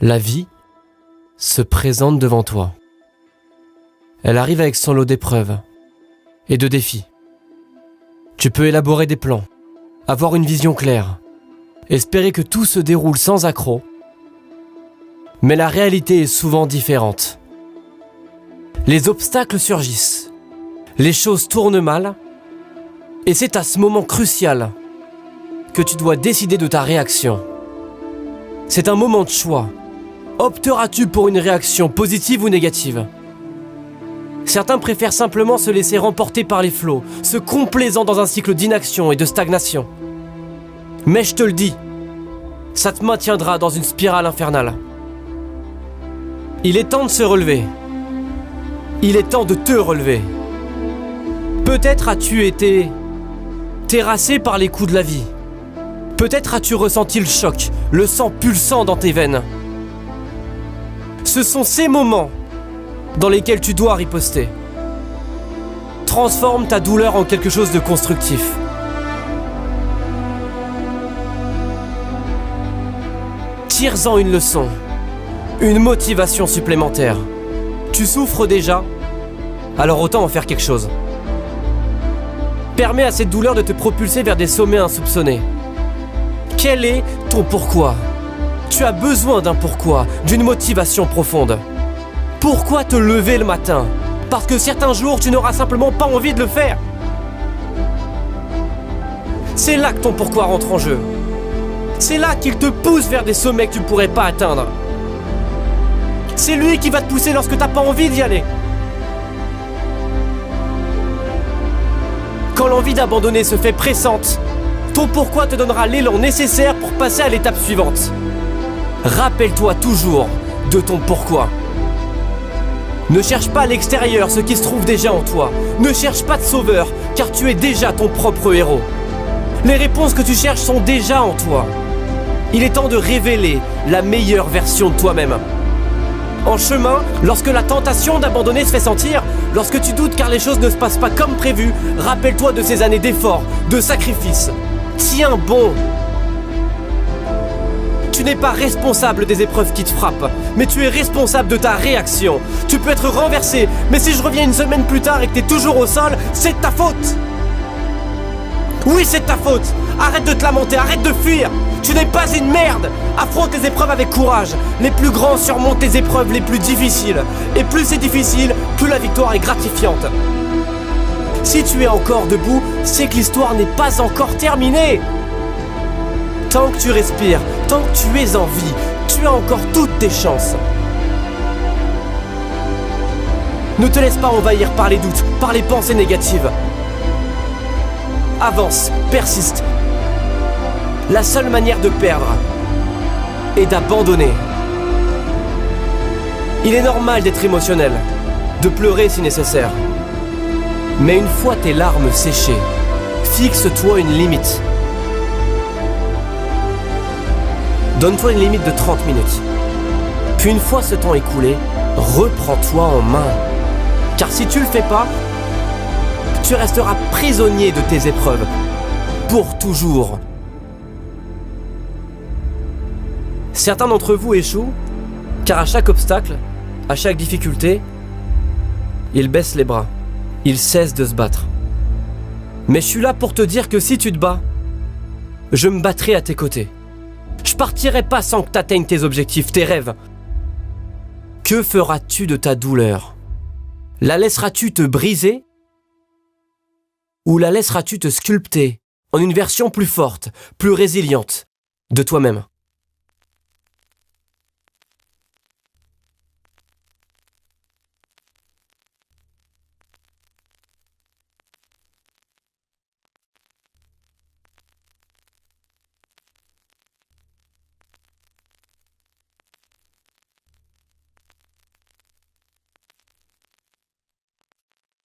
La vie se présente devant toi. Elle arrive avec son lot d'épreuves et de défis. Tu peux élaborer des plans, avoir une vision claire, espérer que tout se déroule sans accroc, mais la réalité est souvent différente. Les obstacles surgissent, les choses tournent mal, et c'est à ce moment crucial que tu dois décider de ta réaction. C'est un moment de choix. Opteras-tu pour une réaction positive ou négative ? Certains préfèrent simplement se laisser remporter par les flots, se complaisant dans un cycle d'inaction et de stagnation. Mais je te le dis, ça te maintiendra dans une spirale infernale. Il est temps de se relever. Il est temps de te relever. Peut-être as-tu été terrassé par les coups de la vie. Peut-être as-tu ressenti le choc, le sang pulsant dans tes veines. Ce sont ces moments dans lesquels tu dois riposter. Transforme ta douleur en quelque chose de constructif. Tire-en une leçon, une motivation supplémentaire. Tu souffres déjà, alors autant en faire quelque chose. Permets à cette douleur de te propulser vers des sommets insoupçonnés. Quel est ton pourquoi ? Tu as besoin d'un pourquoi, d'une motivation profonde. Pourquoi te lever le matin ? Parce que certains jours, tu n'auras simplement pas envie de le faire. C'est là que ton pourquoi rentre en jeu. C'est là qu'il te pousse vers des sommets que tu ne pourrais pas atteindre. C'est lui qui va te pousser lorsque tu n'as pas envie d'y aller. Quand l'envie d'abandonner se fait pressante, ton pourquoi te donnera l'élan nécessaire pour passer à l'étape suivante. Rappelle-toi toujours de ton pourquoi. Ne cherche pas à l'extérieur ce qui se trouve déjà en toi. Ne cherche pas de sauveur, car tu es déjà ton propre héros. Les réponses que tu cherches sont déjà en toi. Il est temps de révéler la meilleure version de toi-même. En chemin, lorsque la tentation d'abandonner se fait sentir, lorsque tu doutes car les choses ne se passent pas comme prévu, rappelle-toi de ces années d'efforts, de sacrifices. Tiens bon. Tu n'es pas responsable des épreuves qui te frappent, mais tu es responsable de ta réaction. Tu peux être renversé, mais si je reviens une semaine plus tard et que tu es toujours au sol, c'est de ta faute. Oui, c'est de ta faute. Arrête de te lamenter, arrête de fuir. Tu n'es pas une merde. Affronte les épreuves avec courage. Les plus grands surmontent les épreuves les plus difficiles. Et plus c'est difficile, plus la victoire est gratifiante. Si tu es encore debout, c'est que l'histoire n'est pas encore terminée. Tant que tu respires, tant que tu es en vie, tu as encore toutes tes chances. Ne te laisse pas envahir par les doutes, par les pensées négatives. Avance, persiste. La seule manière de perdre est d'abandonner. Il est normal d'être émotionnel, de pleurer si nécessaire. Mais une fois tes larmes séchées, fixe-toi une limite. Donne-toi une limite de 30 minutes. Puis une fois ce temps écoulé, reprends-toi en main. Car si tu le fais pas, tu resteras prisonnier de tes épreuves. Pour toujours. Certains d'entre vous échouent, car à chaque obstacle, à chaque difficulté, ils baissent les bras. Ils cessent de se battre. Mais je suis là pour te dire que si tu te bats, je me battrai à tes côtés. Je partirai pas sans que tu atteignes tes objectifs, tes rêves. Que feras-tu de ta douleur ? La laisseras-tu te briser ? Ou la laisseras-tu te sculpter en une version plus forte, plus résiliente de toi-même ?